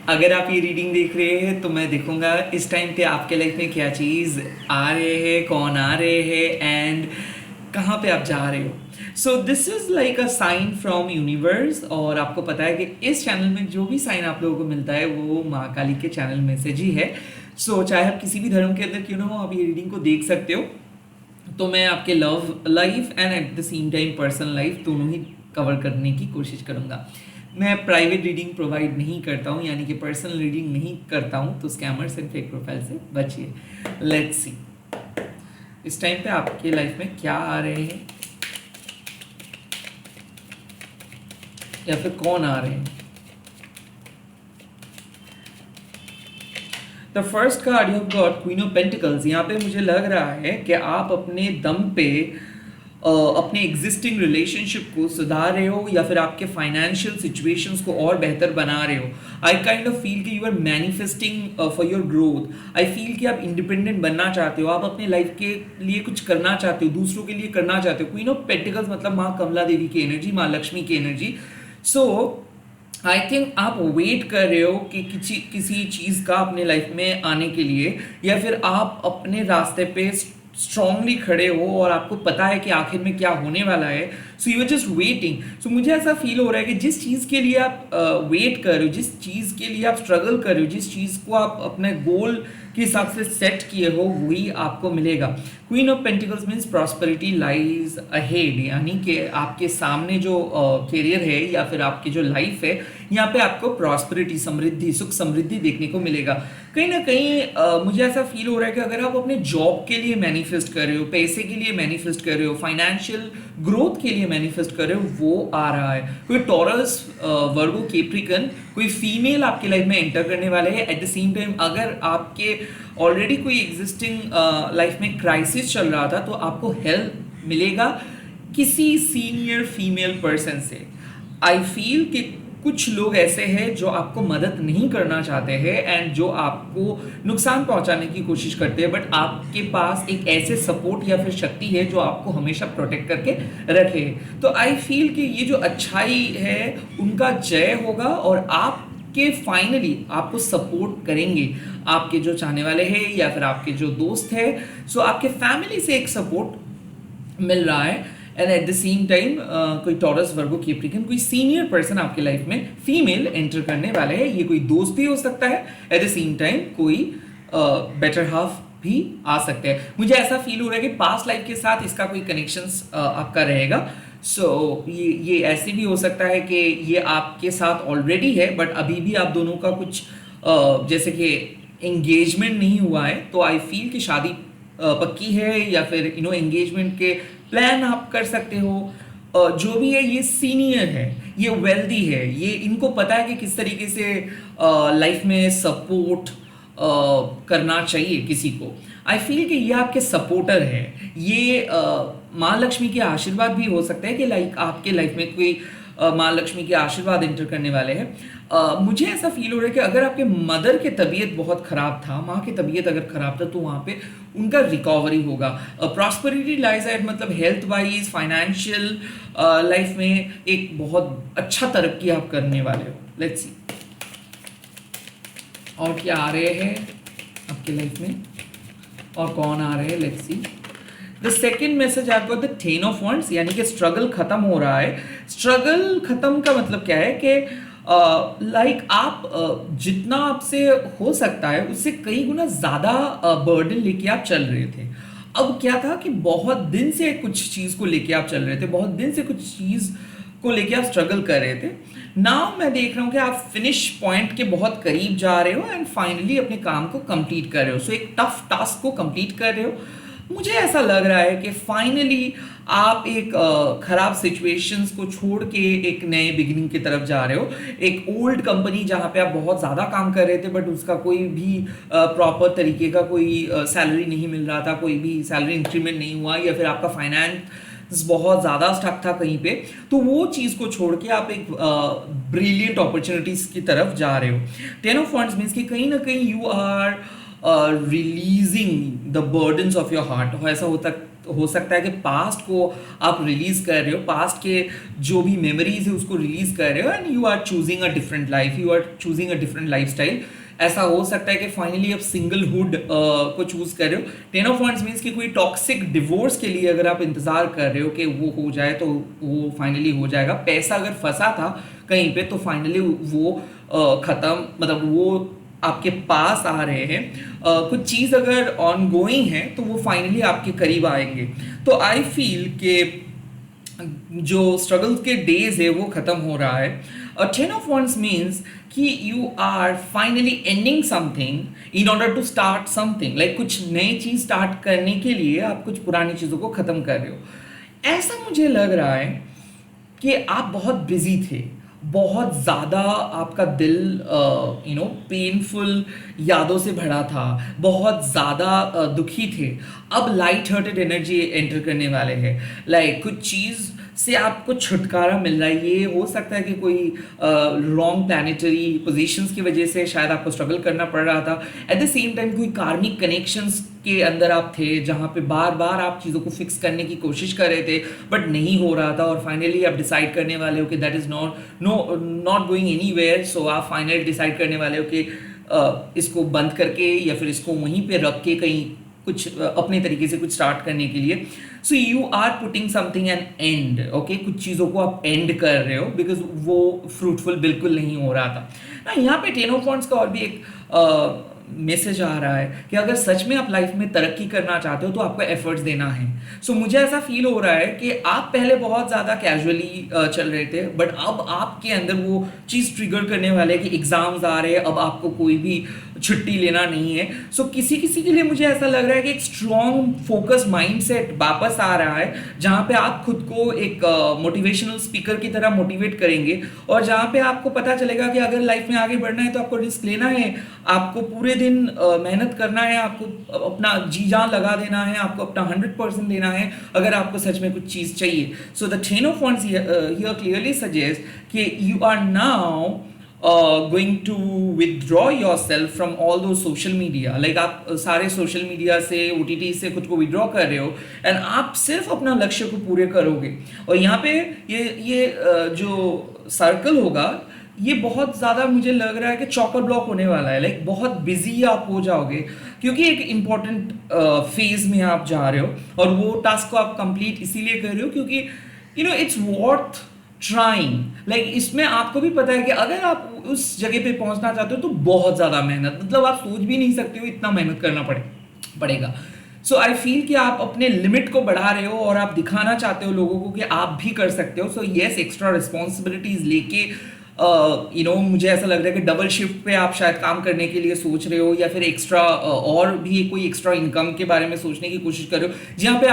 अगर आप ये रीडिंग देख रहे हैं तो मैं देखूंगा इस टाइम पे आपके लाइफ में क्या चीज़ आ रहे हैं, कौन आ रहे हैं एंड कहाँ पे आप जा रहे हो। So this is like a sign from universe. और आपको पता है कि इस चैनल में जो भी साइन आप लोगों को मिलता है वो माँ काली के चैनल मैसेज ही है। सो चाहे आप किसी भी धर्म के अंदर क्यों ना हो, आप ये रीडिंग को देख सकते हो। तो मैं आपके love life and at the same time personal life दोनों ही कवर करने की कोशिश करूँगा। मैं प्राइवेट रीडिंग प्रोवाइड नहीं करता हूँ, यानी कि पर्सनल रीडिंग नहीं करता हूँ, तो स्कैमर्स एंड फेक प्रोफाइल से बचिए। लेट्स सी इस टाइम पे आपके लाइफ में क्या आ रहे हैं या फिर कौन आ रहे हैं। The first card you have got queen of pentacles. यहाँ पे मुझे लग रहा है कि आप अपने दम पे अपने एग्जिस्टिंग रिलेशनशिप को सुधार रहे हो या फिर आपके फाइनेंशियल सिचुएशंस को और बेहतर बना रहे हो। आई काइंड ऑफ फील कि you are manifesting for your growth. I feel कि आप इंडिपेंडेंट बनना चाहते हो, आप अपने लाइफ के लिए कुछ करना चाहते हो, दूसरों के लिए करना चाहते हो। क्वीन ऑफ पेंटिकल्स मतलब माँ कमला देवी की एनर्जी, माँ लक्ष्मी की एनर्जी। सो आई थिंक आप वेट कर रहे हो कि किसी किसी चीज़ का अपने लाइफ में आने के लिए, या फिर आप अपने रास्ते पे स्ट्रांगली खड़े हो और आपको पता है कि आखिर में क्या होने वाला है। So you are just waiting. So मुझे ऐसा फील हो रहा है कि जिस चीज़ के लिए आप वेट कर रहे हो, जिस चीज़ के लिए आप स्ट्रगल कर रहे हो, जिस चीज़ को आप अपने गोल के हिसाब से सेट किए हो वही आपको मिलेगा। Queen of pentacles means prosperity lies ahead, यानी कि आपके सामने जो करियर है या फिर आपकी जो लाइफ है, यहाँ पे आपको प्रॉस्पेरिटी, समृद्धि, सुख समृद्धि देखने को मिलेगा। कहीं ना कहीं मुझे ऐसा फील हो रहा है कि अगर आप अपने जॉब के लिए मैनिफेस्ट कर रहे हो, पैसे के लिए मैनिफेस्ट कर रहे हो, फाइनेंशियल ग्रोथ के लिए मैनिफेस्ट कर रहे हो, वो आ रहा है। कोई टॉरस, वर्गो, कैप्रिकन, कोई फीमेल आपकी लाइफ में एंटर करने वाले हैं। एट द सेम टाइम अगर आपके ऑलरेडी कोई एग्जिस्टिंग लाइफ में क्राइसिस चल रहा था तो आपको हेल्प मिलेगा किसी सीनियर फीमेल पर्सन से। आई फील कि कुछ लोग ऐसे हैं जो आपको मदद नहीं करना चाहते हैं एंड जो आपको नुकसान पहुंचाने की कोशिश करते हैं, बट आपके पास एक ऐसे सपोर्ट या फिर शक्ति है जो आपको हमेशा प्रोटेक्ट करके रखे। तो आई फील कि ये जो अच्छाई है उनका जय होगा और आप कि फाइनली आपको सपोर्ट करेंगे आपके जो चाहने वाले हैं या फिर आपके जो दोस्त हैं। सो आपके फैमिली से एक सपोर्ट मिल रहा है and at the same time कोई टॉरस, वर्गो, कैप्रिकन, कोई सीनियर पर्सन आपके लाइफ में फीमेल एंटर करने वाले हैं। ये कोई दोस्त भी हो सकता है, एट द सेम टाइम कोई बेटर हाफ भी आ सकते हैं। मुझे ऐसा फील हो रहा है कि पास्ट लाइफ के साथ इसका कोई कनेक्शंस आपका रहेगा। ये ऐसे भी हो सकता है कि ये आपके साथ ऑलरेडी है बट अभी भी आप दोनों का कुछ जैसे कि एंगेजमेंट नहीं हुआ है, तो आई फील कि शादी पक्की है या फिर एंगेजमेंट के प्लान आप कर सकते हो। जो भी है ये सीनियर है, ये वेल्दी है, ये इनको पता है कि किस तरीके से लाइफ में सपोर्ट करना चाहिए किसी को। आई फील कि ये आपके सपोर्टर है। ये माँ लक्ष्मी के आशीर्वाद भी हो सकता है कि लाइक आपके लाइफ में कोई माँ लक्ष्मी के आशीर्वाद एंटर करने वाले हैं। मुझे ऐसा फील हो रहा है कि अगर आपके मदर की तबीयत बहुत ख़राब था, माँ की तबीयत अगर ख़राब था, तो वहाँ पे उनका रिकवरी होगा। प्रॉस्पेरिटी लाइज एट मतलब हेल्थ वाइज, फाइनेंशियल लाइफ में एक बहुत अच्छा तरक्की आप करने वाले हो। लेट्स सी और क्या आ रहे हैं आपके लाइफ में और कौन आ रहे हैं। Let's see the second message आपको द टेन ऑफ वॉन्ड्स, यानी कि स्ट्रगल खत्म हो रहा है। स्ट्रगल खत्म का मतलब क्या है कि लाइक आप जितना आपसे हो सकता है उससे कई गुना ज़्यादा बर्डन लेके आप चल रहे थे। अब क्या था कि बहुत दिन से कुछ चीज़ को लेके आप चल रहे थे, बहुत दिन से कुछ चीज़ को लेके आप स्ट्रगल कर रहे थे। नाउ मैं देख रहा हूँ कि आप फिनिश पॉइंट के बहुत करीब जा रहे हो एंड फाइनली अपने काम को कंप्लीट कर रहे हो। सो एक टफ टास्क को कंप्लीट कर रहे हो। मुझे ऐसा लग रहा है कि फाइनली आप एक खराब सिचुएशंस को छोड़ के एक नए बिगिनिंग की तरफ जा रहे हो। एक ओल्ड कंपनी जहाँ पे आप बहुत ज़्यादा काम कर रहे थे बट उसका कोई भी प्रॉपर तरीके का कोई सैलरी नहीं मिल रहा था, कोई भी सैलरी इंक्रीमेंट नहीं हुआ, या फिर आपका फाइनेंस बहुत ज़्यादा स्टक था कहीं पे, तो वो चीज़ को छोड़ के आप एक ब्रिलियंट अपॉर्चुनिटीज़ की तरफ जा रहे हो। टेन ऑफ वॉन्ड्स मीन्स कि कहीं ना कहीं you are releasing the burdens of your heart. ऐसा हो सकता है कि पास्ट को आप रिलीज कर रहे हो, पास्ट के जो भी मेमोरीज है उसको रिलीज कर रहे हो, and you are choosing a different life, you are choosing a different lifestyle. ऐसा हो सकता है कि फाइनली आप सिंगलहुड को चूज कर रहे हो। टेन ऑफ वांड्स मीन्स कि कोई टॉक्सिक डिवोर्स के लिए अगर आप इंतजार कर रहे हो कि वो हो जाए तो वो फाइनली हो जाएगा। पैसा अगर फंसा था कहीं पे तो फाइनली वो खत्म, मतलब वो आपके पास आ रहे हैं। कुछ चीज़ अगर ऑन गोइंग है तो वो फाइनली आपके करीब आएंगे। तो आई फील कि जो स्ट्रगल के डेज है वो खत्म हो रहा है। टेन ऑफ वंस मीन्स कि you are finally ending something in order to start something, like कुछ नई चीज स्टार्ट करने के लिए आप कुछ पुरानी चीजों को खत्म कर रहे हो। ऐसा मुझे लग रहा है कि आप बहुत बिजी थे, बहुत ज़्यादा आपका दिल पेनफुल यादों से भरा था, बहुत ज़्यादा दुखी थे। अब लाइट हार्टेड एनर्जी एंटर करने वाले हैं, लाइक कुछ चीज़ से आपको छुटकारा मिल रहा है। ये हो सकता है कि कोई रॉन्ग प्लानिटरी पोजीशंस की वजह से शायद आपको स्ट्रगल करना पड़ रहा था। एट द सेम टाइम कोई कार्मिक कनेक्शंस के अंदर आप थे जहाँ पे बार बार आप चीज़ों को फिक्स करने की कोशिश कर रहे थे बट नहीं हो रहा था, और फाइनली आप डिसाइड करने वाले हो कि that is not going anywhere. So आप फाइनली डिसाइड करने वाले हो कि इसको बंद करके या फिर इसको वहीं पे रख के कहीं कुछ अपने तरीके से कुछ स्टार्ट करने के लिए। So you are putting something an end, okay, कुछ चीज़ों को आप एंड कर रहे हो बिकॉज वो फ्रूटफुल बिल्कुल नहीं हो रहा था ना। यहाँ पे टेन ऑफ वांड्स का और भी एक मैसेज आ रहा है कि अगर सच में आप लाइफ में तरक्की करना चाहते हो तो आपको एफर्ट्स देना है। सो मुझे ऐसा फील हो रहा है कि आप पहले बहुत ज़्यादा कैजुअली चल रहे थे बट अब आपके अंदर वो चीज़ ट्रिगर करने वाले कि एग्जाम्स आ रहे हैं, अब आपको कोई भी छुट्टी लेना नहीं है। सो किसी किसी के लिए मुझे ऐसा लग रहा है कि एक स्ट्रॉन्ग फोकस माइंडसेट वापस आ रहा है जहाँ पे आप खुद को एक मोटिवेशनल स्पीकर की तरह मोटिवेट करेंगे और जहाँ पे आपको पता चलेगा कि अगर लाइफ में आगे बढ़ना है तो आपको रिस्क लेना है, आपको पूरे दिन मेहनत करना है, आपको अपना जी जान लगा देना है, आपको अपना 100% देना है अगर आपको सच में कुछ चीज़ चाहिए। So the ten of wands here clearly suggest कि you are now going to withdraw yourself from all those social media, like आप सारे सोशल मीडिया से OTT से खुद को विड्रॉ कर रहे हो एंड आप सिर्फ अपना लक्ष्य को पूरे करोगे। और यहाँ पे ये जो सर्कल होगा ये बहुत ज़्यादा मुझे लग रहा है कि चॉकर ब्लॉक होने वाला है, लाइक बहुत बिजी आप हो जाओगे क्योंकि एक इम्पॉर्टेंट फेज में आप जा रहे हो और वो टास्क को आप कंप्लीट इसीलिए कर रहे हो क्योंकि इट्स वर्थ ट्राइंग। लाइक इसमें आपको भी पता है कि अगर आप उस जगह पे पहुंचना चाहते हो तो बहुत ज़्यादा मेहनत, मतलब आप सोच भी नहीं सकते हो इतना मेहनत करना पड़ेगा। सो आई फील कि आप अपने लिमिट को बढ़ा रहे हो और आप दिखाना चाहते हो लोगों को कि आप भी कर सकते हो। सो येस, एक्स्ट्रा रिस्पॉन्सिबिलिटीज लेके मुझे ऐसा लग रहा है कि डबल शिफ्ट पे आप शायद काम करने के लिए सोच रहे हो या फिर एक्स्ट्रा और भी कोई एक्स्ट्रा इनकम के बारे में सोचने की कोशिश कर रहे हो जहाँ पे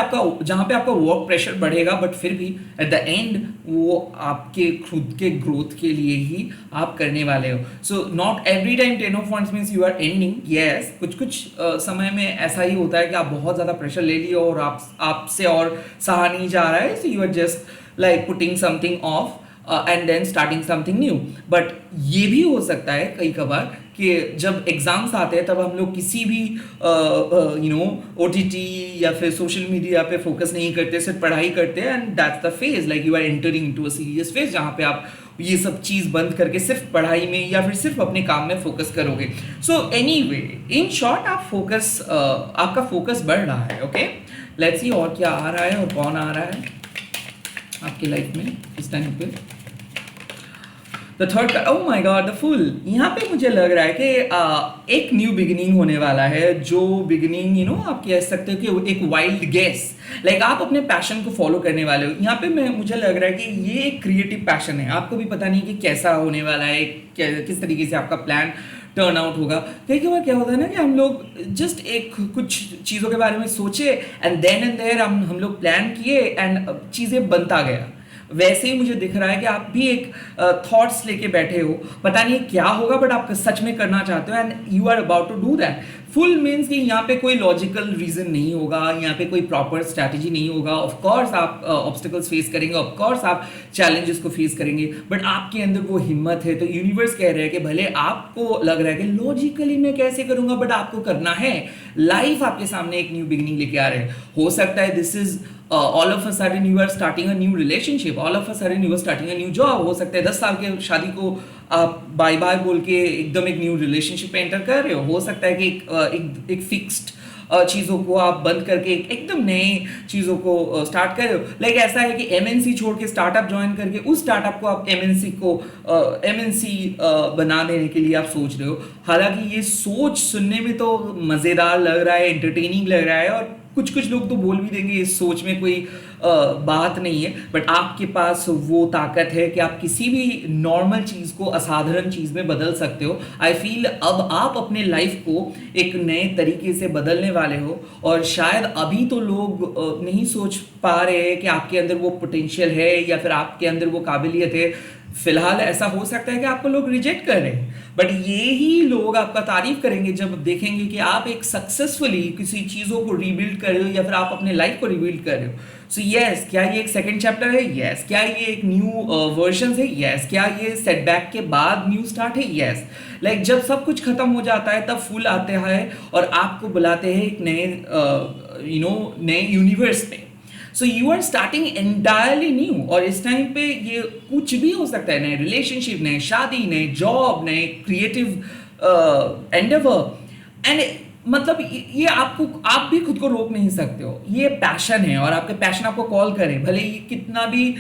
आपका वर्क प्रेशर बढ़ेगा बट फिर भी एट द एंड वो आपके खुद के ग्रोथ के लिए ही आप करने वाले हो। So not every time ten of wands means you are ending, yes कुछ समय में ऐसा ही होता है कि आप बहुत ज़्यादा प्रेशर ले लिए और आपसे और सहा नहीं जा रहा है। So you are just like putting something off and then starting something new. But ये भी हो सकता है कई कबार कि जब एग्जाम्स आते हैं तब हम लोग किसी भी OTT या फिर सोशल मीडिया पे फोकस नहीं करते, सिर्फ पढ़ाई करते हैं and that's the phase, like you are entering into a serious phase जहाँ पे आप ये सब चीज़ बंद करके सिर्फ पढ़ाई में या फिर सिर्फ अपने काम में फोकस करोगे। सो एनीवे, इन शॉर्ट आपका फोकस बढ़ रहा है। ओके, लेट्स सी और क्या आ रहा है और कौन आ रहा है आपकी लाइफ में इस टाइम पे। The third, oh my God, the full. यहाँ पे मुझे लग रहा है कि एक न्यू बिगिनिंग होने वाला है, जो बिगिनिंग आप कह सकते हो कि एक वाइल्ड गेस, लाइक आप अपने पैशन को फॉलो करने वाले हो। यहाँ पे मुझे लग रहा है कि ये एक क्रिएटिव पैशन है, आपको भी पता नहीं कि कैसा होने वाला है, किस तरीके से आपका प्लान टर्न आउट होगा। कई बार क्या होता है ना कि हम लोग जस्ट कुछ चीज़ों के बारे में सोचे एंड देयर हम लोग प्लान किए एंड चीज़ें बनता गया। वैसे ही मुझे दिख रहा है कि आप भी एक थॉट्स लेके बैठे हो, पता नहीं क्या होगा बट आप सच में करना चाहते हो and you are about to do that. Fool means कि यहाँ पे कोई लॉजिकल रीजन नहीं होगा, यहाँ पे कोई प्रॉपर स्ट्रैटेजी नहीं होगा। ऑफ कोर्स आप ऑब्स्टिकल्स फेस करेंगे, ऑफ कोर्स आप चैलेंजेस को फेस करेंगे, बट आपके अंदर वो हिम्मत है। तो यूनिवर्स कह रहे हैं कि भले आपको लग रहा है कि लॉजिकली मैं कैसे करूंगा, बट आपको करना है। लाइफ आपके सामने एक न्यू बिगिनिंग लेके आ रहे हैं। हो सकता है this is all of a sudden you are starting a new relationship, all of a sudden you are starting a new job. हो सकता है 10 साल के शादी को आप बाय बाय बोल के एकदम एक न्यू रिलेशनशिप में एंटर कर रहे हो सकता है कि एक फिक्स्ड चीज़ों को आप बंद करके एकदम नए चीज़ों को स्टार्ट कर रहे हो। लाइक ऐसा है कि एमएनसी छोड़ के स्टार्टअप ज्वाइन करके उस स्टार्टअप को आप एमएनसी बना देने के लिए आप सोच रहे हो। हालांकि ये सोच सुनने में तो मज़ेदार लग रहा है, एंटरटेनिंग लग रहा है, और कुछ लोग तो बोल भी देंगे इस सोच में कोई बात नहीं है, बट आपके पास वो ताकत है कि आप किसी भी नॉर्मल चीज़ को असाधारण चीज़ में बदल सकते हो। आई फील अब आप अपने लाइफ को एक नए तरीके से बदलने वाले हो, और शायद अभी तो लोग नहीं सोच पा रहे हैं कि आपके अंदर वो पोटेंशियल है या फिर आपके अंदर वो काबिलियत है। फिलहाल ऐसा हो सकता है कि आपको लोग रिजेक्ट कर रहे हैं, बट ये ही लोग आपका तारीफ करेंगे जब देखेंगे कि आप एक सक्सेसफुली किसी चीज़ों को रीबिल्ड कर रहे हो या फिर आप अपने लाइफ को रीबिल्ड कर रहे हो। सो यस, क्या ये एक सेकंड चैप्टर है? यस। क्या ये एक न्यू वर्जन है? यस। क्या ये सेटबैक के बाद न्यू स्टार्ट है? यस। लाइक जब सब कुछ खत्म हो जाता है तब फुल आते हैं और आपको बुलाते हैं एक नए नए यूनिवर्स में। So you are starting entirely new, और इस टाइम पे ये कुछ भी हो सकता है, नए रिलेशनशिप, नए शादी, नए जॉब, नए क्रिएटिव एंडेवर। एंड मतलब ये आपको, आप भी खुद को रोक नहीं सकते हो। ये पैशन है और आपके पैशन आपको कॉल करे, भले ये कितना भी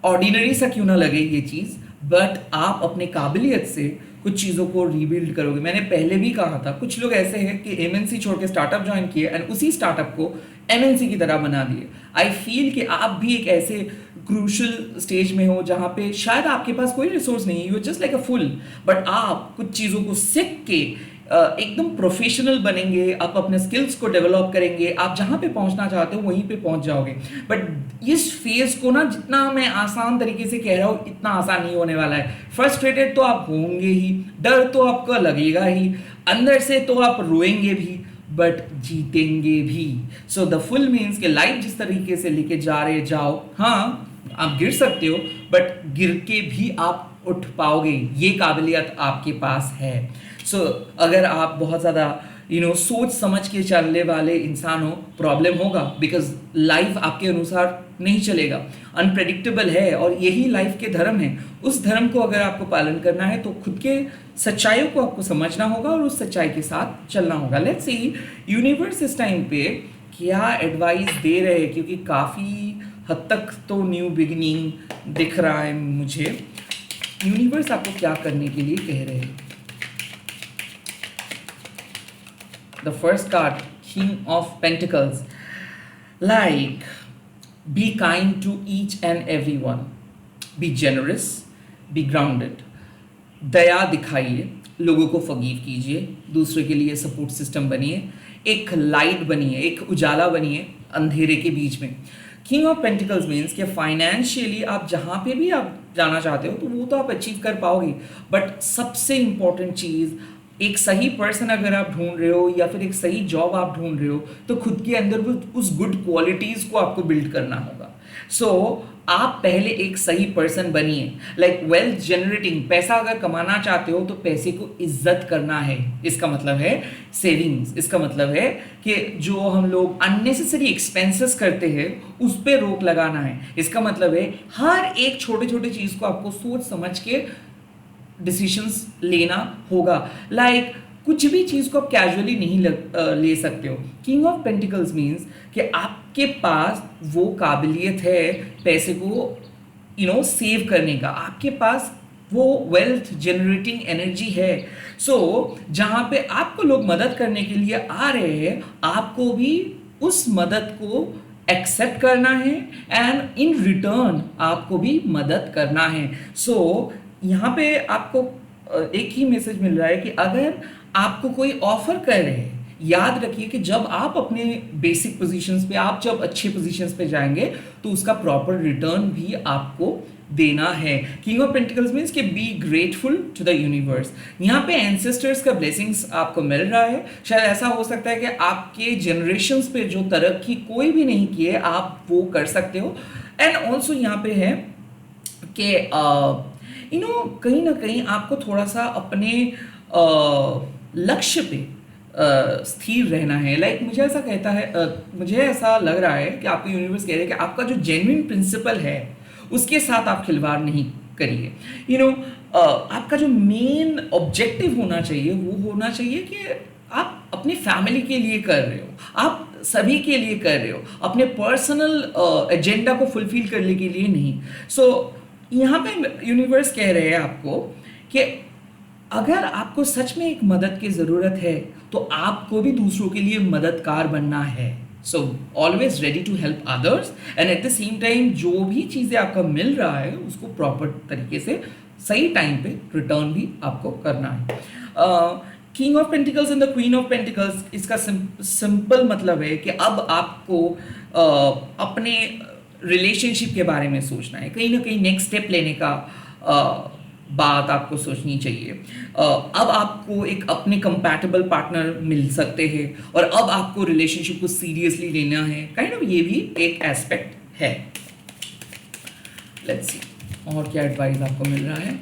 ऑर्डिनरी सा क्यों ना लगे ये चीज़, बट आप अपने काबिलियत से कुछ चीज़ों को रीबिल्ड करोगे। मैंने पहले भी कहा था, कुछ लोग ऐसे हैं कि एमएनसी छोड़ के स्टार्टअप ज्वाइन किए एंड उसी स्टार्टअप को एमएनसी की तरह बना दिए। आई फील कि आप भी एक ऐसे क्रूशल स्टेज में हो जहाँ पे शायद आपके पास कोई रिसोर्स नहीं है, you are just like a fool, but आप कुछ चीज़ों को सीख के एकदम प्रोफेशनल बनेंगे, आप अपने स्किल्स को डेवलप करेंगे, आप जहाँ पे पहुँचना चाहते हो वहीं पे पहुँच जाओगे। बट इस फेज को ना, जितना मैं आसान तरीके से कह रहा हूँ, इतना आसान नहीं होने वाला है। फ्रस्ट्रेटेड तो आप होंगे ही, डर तो आपका लगेगा ही, अंदर से तो आप रोएंगे भी, बट जीतेंगे भी। सो द फुल मीन्स कि लाइफ जिस तरीके से लेके जा रहे जाओ, हाँ आप गिर सकते हो, बट गिर के भी आप उठ पाओगे, ये काबिलियत आपके पास है। सो अगर आप बहुत ज़्यादा सोच समझ के चलने वाले इंसान हो, प्रॉब्लम होगा, बिकॉज लाइफ आपके अनुसार नहीं चलेगा, अनप्रेडिक्टेबल है, और यही लाइफ के धर्म है। उस धर्म को अगर आपको पालन करना है तो खुद के सच्चाइयों को आपको समझना होगा और उस सच्चाई के साथ चलना होगा। लेट्स सी यूनिवर्स इस टाइम पे क्या एडवाइस दे रहे हैं, क्योंकि काफ़ी हद तक तो न्यू बिगिनिंग दिख रहा है मुझे। यूनिवर्स आपको क्या करने के लिए कह रहे हैं? The first card, King of Pentacles. Like, be kind to each and everyone. Be generous, be grounded. दया दिखाइए, लोगों को फॉरगिव कीजिए, दूसरे के लिए सपोर्ट सिस्टम बनिए, एक लाइट बनिए, एक उजाला बनिए अंधेरे के बीच में। किंग ऑफ पेंटिकल्स मीन्स कि फाइनेंशियली आप जहाँ पे भी आप जाना चाहते हो तो वो तो आप अचीव कर पाओगे, बट सबसे इम्पॉर्टेंट चीज़, एक सही पर्सन अगर आप ढूंढ रहे हो या फिर एक सही जॉब आप ढूंढ रहे हो तो खुद के अंदर उस गुड क्वालिटीज़ को आपको बिल्ड करना होगा। सो आप पहले एक सही पर्सन बनिए। लाइक वेल्थ जनरेटिंग, पैसा अगर कमाना चाहते हो तो पैसे को इज्जत करना है, इसका मतलब है सेविंग्स। इसका मतलब है कि जो हम लोग अननेसेसरी एक्सपेंसेस करते हैं उस पर रोक लगाना है। इसका मतलब है हर एक छोटे छोटे चीज़ को आपको सोच समझ के डिसीजंस लेना होगा। लाइक कुछ भी चीज़ को आप कैजुअली नहीं ले सकते हो। किंग ऑफ पेंटिकल्स मीन्स कि आपके पास वो काबिलियत है पैसे को सेव करने का, आपके पास वो वेल्थ जनरेटिंग एनर्जी है। सो जहाँ पे आपको लोग मदद करने के लिए आ रहे हैं, आपको भी उस मदद को एक्सेप्ट करना है एंड इन रिटर्न आपको भी मदद करना है। सो यहाँ पे आपको एक ही मैसेज मिल रहा है कि अगर आपको कोई ऑफर कर रहे हैं, याद रखिए कि जब आप अपने बेसिक पोजीशंस पे, आप जब अच्छे पोजीशंस पे जाएंगे तो उसका प्रॉपर रिटर्न भी आपको देना है। किंग ऑफ पेंटिकल्स मीन्स कि be grateful to the universe. यहाँ पे एंसेस्टर्स का ब्लेसिंग्स आपको मिल रहा है। शायद ऐसा हो सकता है कि आपके जनरेशन्स पे जो तरक्की कोई भी नहीं किए आप वो कर सकते हो। एंड ऑल्सो यहाँ पे है कि कहीं ना कहीं आपको थोड़ा सा अपने लक्ष्य पे स्थिर रहना है। लाइक मुझे ऐसा कहता है मुझे ऐसा लग रहा है कि आपको यूनिवर्स कह रहे हैं कि आपका जो जेन्युइन प्रिंसिपल है उसके साथ आप खिलवाड़ नहीं करिए। आपका जो मेन ऑब्जेक्टिव होना चाहिए वो होना चाहिए कि आप अपनी फैमिली के लिए कर रहे हो, आप सभी के लिए कर रहे हो, अपने पर्सनल एजेंडा को फुलफिल करने के लिए नहीं। सो यहाँ पे यूनिवर्स कह रहे हैं आपको कि अगर आपको सच में एक मदद की ज़रूरत है तो आपको भी दूसरों के लिए मददगार बनना है। So always ready to help others and at the same time जो भी चीज़ें आपका मिल रहा है उसको प्रॉपर तरीके से सही टाइम पे रिटर्न भी आपको करना है। King of pentacles and the queen of pentacles, इसका सिंपल मतलब है कि अब आपको अपने रिलेशनशिप के बारे में सोचना है। कहीं ना कहीं नेक्स्ट स्टेप लेने का बात आपको सोचनी चाहिए। अब आपको एक अपने कंपैटिबल पार्टनर मिल सकते हैं और अब आपको रिलेशनशिप को सीरियसली लेना है। काइंड ऑफ ये भी एक एस्पेक्ट है। लेट्स सी और क्या एडवाइस आपको मिल रहा है।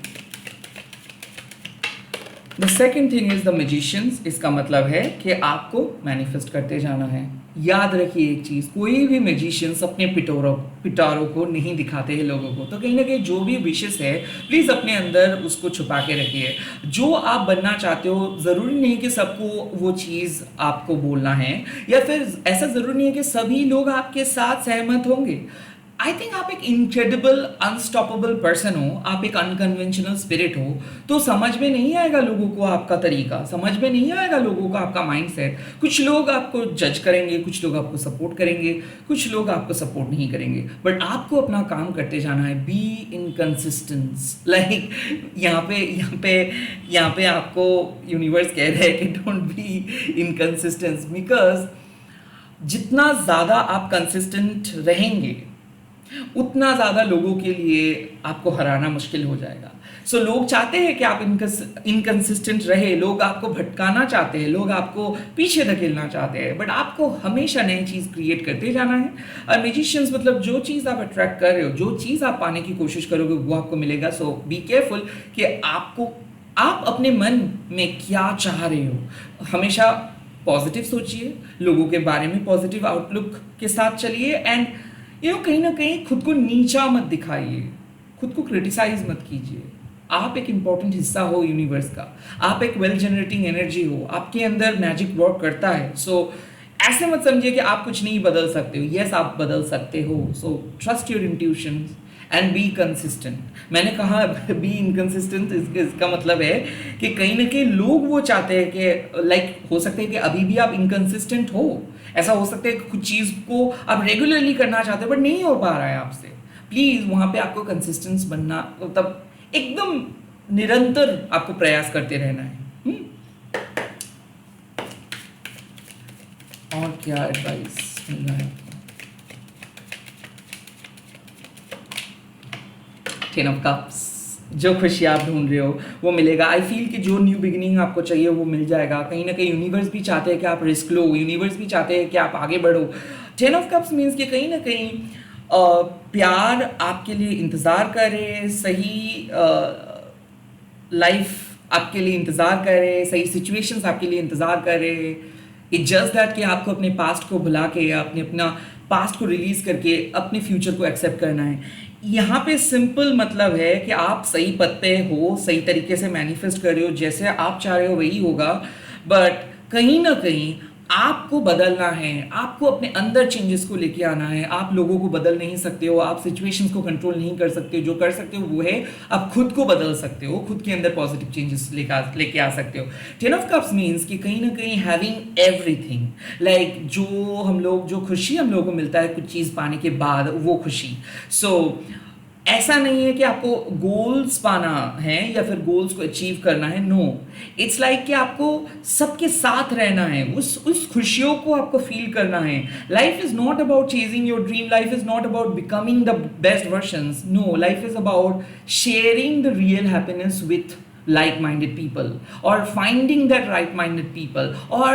The second thing is the magicians. इसका मतलब है कि आपको मैनिफेस्ट करते जाना है। याद रखिए एक चीज़, कोई भी मैजिशियंस अपने पिटारों को नहीं दिखाते हैं लोगों को। तो कहीं ना कहीं जो भी विशेस है प्लीज़ अपने अंदर उसको छुपा के रखिए। जो आप बनना चाहते हो ज़रूरी नहीं कि सबको वो चीज़ आपको बोलना है, या फिर ऐसा ज़रूरी नहीं है कि सभी लोग आपके साथ सहमत होंगे। आई थिंक आप एक इनक्रेडिबल अनस्टॉपेबल पर्सन हो, आप एक अनकन्वेंशनल स्पिरिट हो, तो समझ में नहीं आएगा लोगों को आपका तरीका, समझ में नहीं आएगा लोगों का आपका माइंडसेट। कुछ लोग आपको जज करेंगे, कुछ लोग आपको सपोर्ट करेंगे, कुछ लोग आपको सपोर्ट नहीं करेंगे, बट आपको अपना काम करते जाना है। B inconsistence. लाइक यहाँ पे आपको यूनिवर्स कह रहे हैं कि डोंट बी इनकंसिस्टेंस, बिकॉज जितना ज़्यादा आप कंसिस्टेंट रहेंगे उतना ज़्यादा लोगों के लिए आपको हराना मुश्किल हो जाएगा। सो लोग चाहते हैं कि आप इनकंसिस्टेंट रहे, लोग आपको भटकाना चाहते हैं, लोग आपको पीछे धकेलना चाहते हैं, बट आपको हमेशा नई चीज़ क्रिएट करते जाना है। और म्यूजिशियंस मतलब जो चीज़ आप अट्रैक्ट कर रहे हो, जो चीज़ आप पाने की कोशिश करोगे वो आपको मिलेगा। सो बी केयरफुल कि आप अपने मन में क्या चाह रहे हो। हमेशा पॉजिटिव सोचिए, लोगों के बारे में पॉजिटिव आउटलुक के साथ चलिए, एंड कहीं ना कहीं खुद को नीचा मत दिखाइए, खुद को क्रिटिसाइज मत कीजिए। आप एक इम्पॉर्टेंट हिस्सा हो यूनिवर्स का, आप एक वेल जनरेटिंग एनर्जी हो, आपके अंदर मैजिक वर्क करता है। सो ऐसे मत समझिए कि आप कुछ नहीं बदल सकते हो। यस, आप बदल सकते हो। So trust your intuition and be consistent. मैंने कहा बी इनकंसिस्टेंट, इसका मतलब है कि कहीं ना कहीं लोग वो चाहते हैं कि लाइक हो सकता है कि अभी भी आप इनकंसिस्टेंट हो। ऐसा हो सकता है कि कुछ चीज़ को आप रेगुलरली करना चाहते हो बट नहीं हो पा रहा है आपसे। प्लीज़ वहाँ पे आपको कंसिस्टेंस बनना, मतलब एकदम निरंतर आपको प्रयास करते रहना है। और क्या एडवाइस मिल रहा है? Ten of cups. जो खुशी आप ढूंढ रहे हो वो मिलेगा। आई फील कि जो न्यू बिगिनिंग आपको चाहिए वो मिल जाएगा। कहीं ना कहीं यूनिवर्स भी चाहते हैं कि आप रिस्क लो, यूनिवर्स भी चाहते हैं कि आप आगे बढ़ो। टेन ऑफ कप्स मीन्स कि कहीं ना कहीं प्यार आपके लिए इंतज़ार कर रहे हैं, सही लाइफ आपके लिए इंतज़ार कर रहे हैं, सही सिचुएशंस आपके लिए इंतज़ार कर रहे हैं। इट जस्ट दैट कि आपको अपने पास्ट को भुला के या अपना पास्ट को रिलीज़ करके अपने फ्यूचर को एक्सेप्ट करना है। यहाँ पे सिंपल मतलब है कि आप सही पद पे हो, सही तरीके से मैनिफेस्ट कर रहे हो, जैसे आप चाह रहे हो वही होगा, बट कहीं ना कहीं आपको बदलना है, आपको अपने अंदर चेंजेस को लेके आना है। आप लोगों को बदल नहीं सकते हो, आप सिचुएशंस को कंट्रोल नहीं कर सकते। जो कर सकते हो वो है आप खुद को बदल सकते हो, खुद के अंदर पॉजिटिव चेंजेस लेके आ सकते हो। टेन ऑफ कप्स मीन्स कि कहीं ना कहीं हैविंग एवरीथिंग, लाइक जो खुशी हम लोगों को मिलता है कुछ चीज़ पाने के बाद, वो खुशी। सो ऐसा नहीं है कि आपको गोल्स पाना है या फिर गोल्स को अचीव करना है, नो, इट्स लाइक कि आपको सबके साथ रहना है, उस खुशियों को आपको फील करना है। Life is not about chasing your dream, life is not about becoming the best versions, no, life is about sharing the real happiness with like-minded people, or finding that right-minded people, or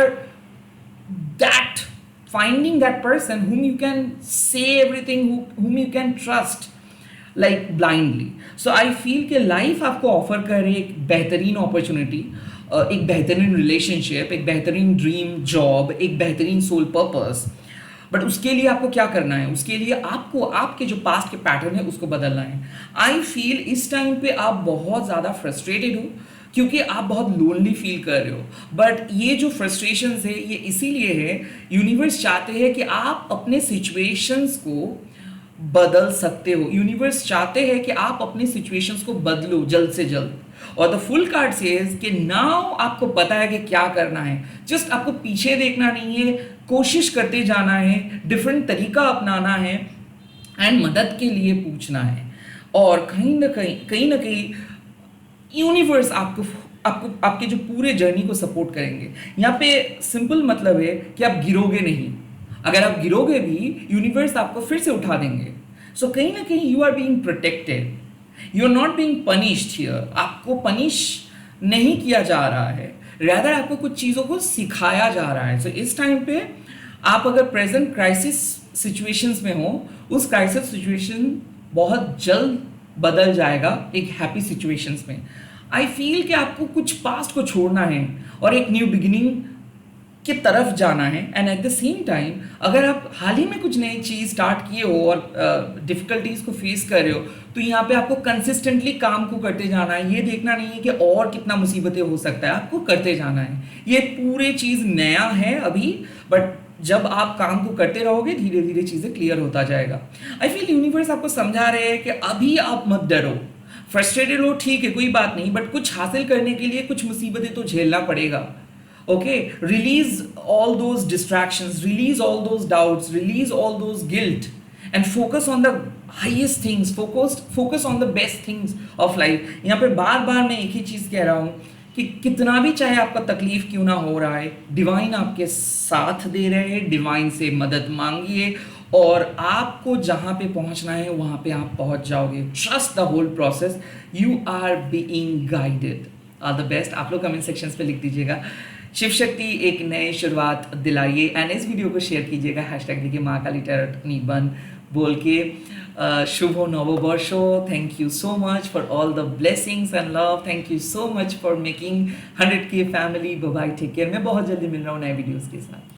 that finding that person whom you can say everything, whom you can trust like blindly. So I feel कि life आपको offer करे एक बेहतरीन opportunity, एक बेहतरीन relationship, एक बेहतरीन dream job, एक बेहतरीन सोल पर्पस, बट उसके लिए आपको क्या करना है? उसके लिए आपको आपके जो पास्ट के पैटर्न है उसको बदलना है। आई फील इस टाइम पे आप बहुत ज़्यादा फ्रस्ट्रेटेड हो क्योंकि आप बहुत लोनली फील कर रहे हो, बट ये जो फ्रस्ट्रेशंस है ये इसीलिए है, यूनिवर्स चाहते हैं कि आप अपने सिचुएशंस को बदल सकते हो। यूनिवर्स चाहते हैं कि आप अपने सिचुएशंस को बदलो जल्द से जल्द। और द फुल कार्ड सेज कि नाउ आपको पता है कि क्या करना है, जस्ट आपको पीछे देखना नहीं है, कोशिश करते जाना है, डिफरेंट तरीका अपनाना है एंड मदद के लिए पूछना है। और कहीं ना कहीं यूनिवर्स आपको आपको आपके जो पूरे जर्नी को सपोर्ट करेंगे। यहाँ पे सिंपल मतलब है कि आप गिरोगे नहीं, अगर आप गिरोगे भी यूनिवर्स आपको फिर से उठा देंगे। सो कहीं ना कहीं you are being protected, you are not being punished here, आपको पनिश नहीं किया जा रहा है, रैदर आपको कुछ चीज़ों को सिखाया जा रहा है। सो इस टाइम पे आप अगर प्रेजेंट क्राइसिस सिचुएशंस में हो, उस क्राइसिस सिचुएशन बहुत जल्द बदल जाएगा एक हैप्पी सिचुएशंस में। आई फील कि आपको कुछ पास्ट को छोड़ना है और एक न्यू बिगिनिंग की तरफ जाना है। And at the same time अगर आप हाल ही में कुछ नई चीज़ स्टार्ट किए हो और डिफ़िकल्टीज को फेस कर रहे हो, तो यहाँ पे आपको कंसिस्टेंटली काम को करते जाना है। ये देखना नहीं है कि और कितना मुसीबतें हो सकता है, आपको करते जाना है। ये पूरे चीज़ नया है अभी, बट जब आप काम को करते रहोगे धीरे धीरे चीज़ें क्लियर होता जाएगा। आई फील यूनिवर्स आपको समझा रहे हैं कि अभी आप मत डरो, फ्रस्ट्रेटेड हो ठीक है, कोई बात नहीं, बट कुछ हासिल करने के लिए कुछ मुसीबतें तो झेलना पड़ेगा। Okay, release all those distractions, release all those doubts, release all those guilt, and focus on the highest things, focus on the best things of life। यहाँ पे बार बार मैं एक ही चीज़ कह रहा हूँ कि कितना भी चाहे आपका तकलीफ क्यों ना हो रहा है, डिवाइन आपके साथ दे रहे हैं, डिवाइन से मदद मांगिए और आपको जहाँ पे पहुँचना है वहाँ पे आप पहुँच जाओगे। Trust the whole process, you are being guided. All the best. आप लोग कमेंट सेक्शंस पे लिख दीजिएगा शिव शक्ति एक नई शुरुआत दिलाइए, एंड इस वीडियो को शेयर कीजिएगा हैशटैग देखिए माँ काली टैरोट निबन बोल के। शुभ हो नववर्षो। Thank you so much for all the blessings and love, thank you so much for making 100K family. Bye bye, take care. मैं बहुत जल्दी मिल रहा हूँ नए वीडियोज़ के साथ।